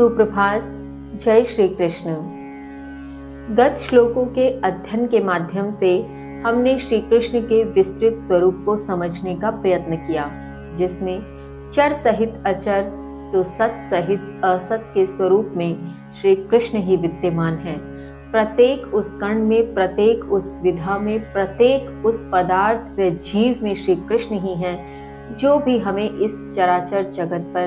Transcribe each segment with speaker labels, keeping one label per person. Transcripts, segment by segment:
Speaker 1: सुप्रभात। जय श्री कृष्ण। गत श्लोकों के अध्ययन के माध्यम से हमने श्री कृष्ण के विस्तृत स्वरूप को समझने का प्रयत्न किया, जिसमें चर सहित अचर तो सत सहित असत के स्वरूप में श्री कृष्ण ही विद्यमान है। प्रत्येक उस कण में, प्रत्येक उस विधा में, प्रत्येक उस पदार्थ व जीव में श्री कृष्ण ही है, जो भी हमें इस चराचर जगत पर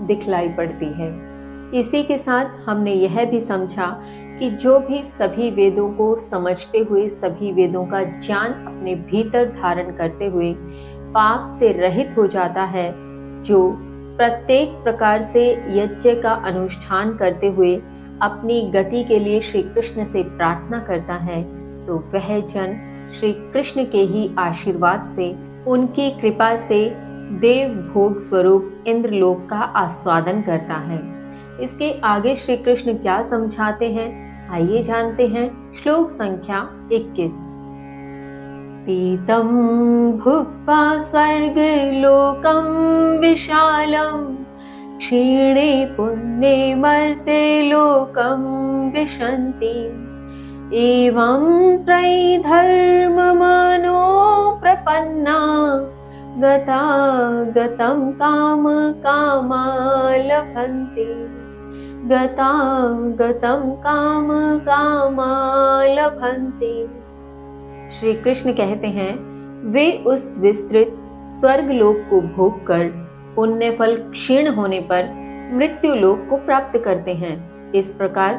Speaker 1: दिखलाई पड़ती है। इसी के साथ हमने यह भी समझा कि जो भी सभी वेदों को समझते हुए, सभी वेदों का ज्ञान अपने भीतर धारण करते हुए पाप से रहित हो जाता है, जो प्रत्येक प्रकार से यज्ञ का अनुष्ठान करते हुए अपनी गति के लिए श्री कृष्ण से प्रार्थना करता है, तो वह जन श्री कृष्ण के ही आशीर्वाद से, उनकी कृपा से देव भोग स्वरूप इंद्रलोक का आस्वादन करता है। इसके आगे श्री कृष्ण क्या समझाते हैं, आइए जानते हैं। श्लोक संख्या 21। तीतम भुक्त्वा स्वर्गलोकं विशालम क्षीणे पुण्ये मर्त्य लोकं विशन्ति एवं त्रयी धर्ममनो प्रपन्ना गता गतं काम कामा लभन्ते गता गतं काम कामा लभन्ते। श्री कृष्ण कहते हैं, वे उस विस्तृत स्वर्ग लोक को भोग कर पुण्य फल क्षीण होने पर मृत्यु लोक को प्राप्त करते हैं। इस प्रकार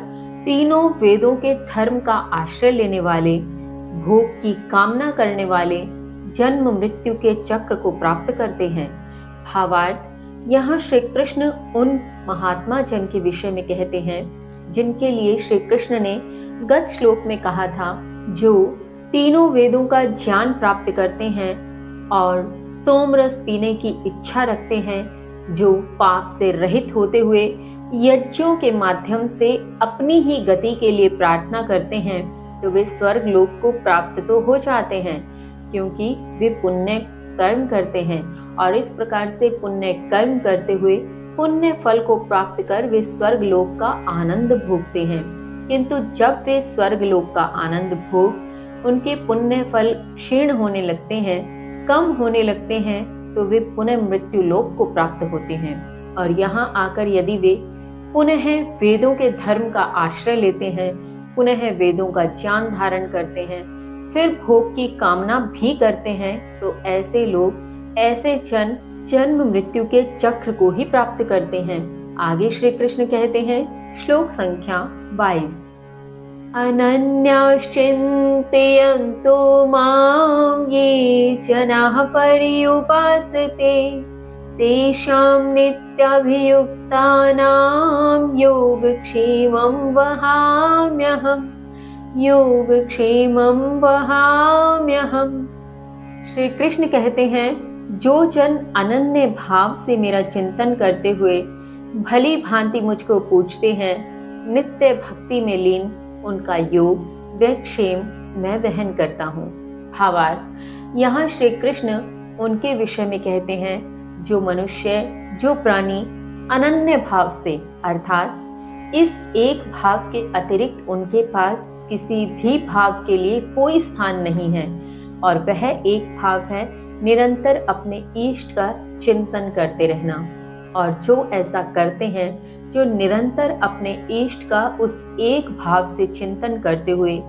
Speaker 1: तीनों वेदों के धर्म का आश्रय लेने वाले, भोग की कामना करने वाले जन्म मृत्यु के चक्र को प्राप्त करते हैं। भावार्थ, यहाँ श्री कृष्ण उन महात्मा जन के विषय में कहते हैं जिनके लिए श्री कृष्ण ने गत श्लोक में कहा था, जो तीनों वेदों का ज्ञान प्राप्त करते हैं और सोमरस पीने की इच्छा रखते हैं, जो पाप से रहित होते हुए यज्ञों के माध्यम से अपनी ही गति के लिए प्रार्थना करते हैं, तो वे स्वर्ग लोक को प्राप्त तो हो जाते हैं, क्योंकि वे पुण्य कर्म करते हैं और इस प्रकार से पुण्य कर्म करते हुए पुण्य फल को प्राप्त कर वे स्वर्ग लोक का आनंद भोगते हैं। किंतु जब वे स्वर्ग लोक का आनंद भोग उनके पुण्य फल क्षीण होने लगते हैं, कम होने लगते हैं, तो वे पुनः मृत्यु लोक को प्राप्त होते हैं। और यहाँ आकर यदि वे पुनः वेदों के धर्म का आश्रय लेते हैं, पुनः वेदों का ज्ञान धारण करते हैं, फिर भोग की कामना भी करते हैं, तो ऐसे लोग, ऐसे जन जन्म मृत्यु के चक्र को ही प्राप्त करते हैं। आगे श्री कृष्ण कहते हैं, श्लोक संख्या 22। अनन्याश्चिन्तयन्तो मां ये जनाः पर्युपासते तेषां नित्याभियुक्तानां योगक्षेमं वहाम्यहम् योगक्षेमं वहाम्यहम्। श्री कृष्ण कहते हैं, जो जन अनन्य भाव से मेरा चिंतन करते हुए भली भांति मुझको पूजते हैं, नित्य भक्ति में लीन, उनका योग व क्षेम मैं वहन करता हूँ। भावार्थ, यहाँ श्री कृष्ण उनके विषय में कहते हैं, जो मनुष्य, जो प्राणी अनन्य भाव से, अर्थात इस एक भाव के अतिरिक्त उनके पास किसी भी भाव के लिए कोई स्थान नहीं है, और वह एक भाव है निरंतर अपने इष्ट का चिंतन करते रहना। और जो ऐसा करते हैं, जो निरंतर अपने इष्ट का उस एक भाव से चिंतन करते हुए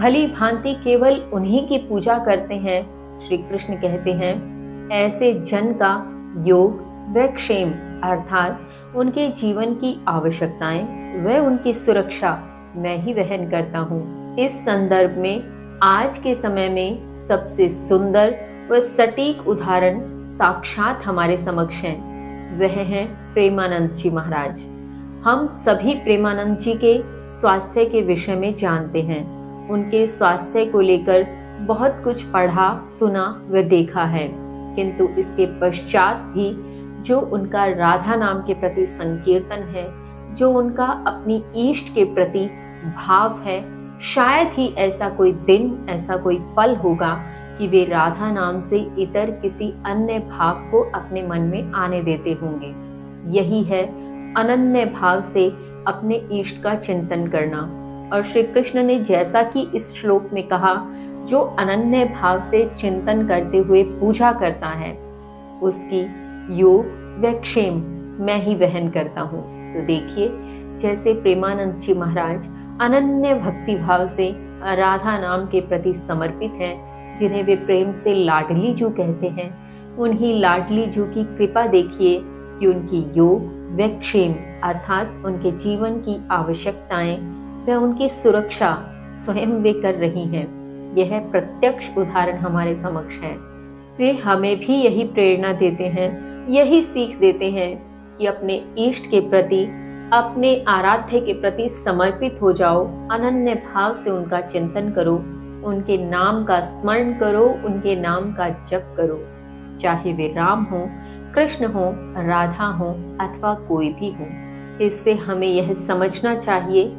Speaker 1: भली भांति केवल उन्हीं की पूजा करते हैं, श्री कृष्ण कहते हैं, ऐसे जन का योग व क्षेम, अर्थात उनके जीवन की आवश्यकताएं व उनकी सुरक्षा मैं ही वहन करता हूँ। इस संदर्भ में आज के समय में सबसे सुंदर व सटीक उदाहरण साक्षात हमारे समक्ष हैं। वह हैं प्रेमानंद जी महाराज। हम सभी प्रेमानंद जी के स्वास्थ्य के विषय में जानते हैं। उनके स्वास्थ्य को लेकर बहुत कुछ पढ़ा, सुना व देखा है, किंतु इसके पश्चात भी जो उनका राधा नाम के प्रति संकीर्तन है, जो उनका अपनी इष्ट के प्रति भाव है, शायद ही ऐसा कोई दिन, ऐसा कोई पल होगा कि वे राधा नाम से इतर किसी अन्य भाव को अपने मन में आने देते होंगे। यही है अनन्य भाव से अपने इष्ट का चिंतन करना। और श्री कृष्ण ने जैसा कि इस श्लोक में कहा, जो अनन्य भाव से चिंतन करते हुए पूजा करता है उसकी योग व क्षेम मैं ही वहन करता हूँ। तो देखिए, जैसे प्रेमानंद जी महाराज अनन्य भक्ति भाव से राधा नाम के प्रति समर्पित हैं, जिन्हें वे प्रेम से लाडली जू कहते हैं, उन्हीं लाडली जू की कृपा देखिए कि उनकी योग व क्षेम अर्थात उनके जीवन की आवश्यकताएं व उनकी सुरक्षा स्वयं वे कर रही हैं। यह प्रत्यक्ष उदाहरण हमारे समक्ष है। वे हमें भी यही प्रेरणा देते हैं, यही सीख देते हैं कि अपने इष्ट के प्रति, अपने आराध्य के प्रति समर्पित हो जाओ, अनन्य भाव से उनका चिंतन करो, उनके नाम का स्मरण करो, उनके नाम का जप करो, चाहे वे राम हो, कृष्ण हो, राधा हो अथवा कोई भी हो। इससे हमें यह समझना चाहिए,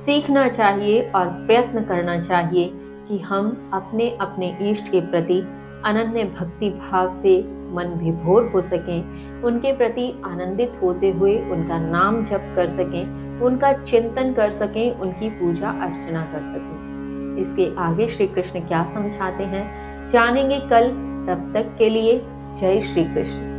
Speaker 1: सीखना चाहिए और प्रयत्न करना चाहिए कि हम अपने अपने इष्ट के प्रति अनन्य भक्ति भाव से मन विभोर हो सकें, उनके प्रति आनंदित होते हुए उनका नाम जप कर सकें, उनका चिंतन कर सकें, उनकी पूजा अर्चना कर सकें। इसके आगे श्री कृष्ण क्या समझाते हैं जानेंगे कल। तब तक के लिए जय श्री कृष्ण।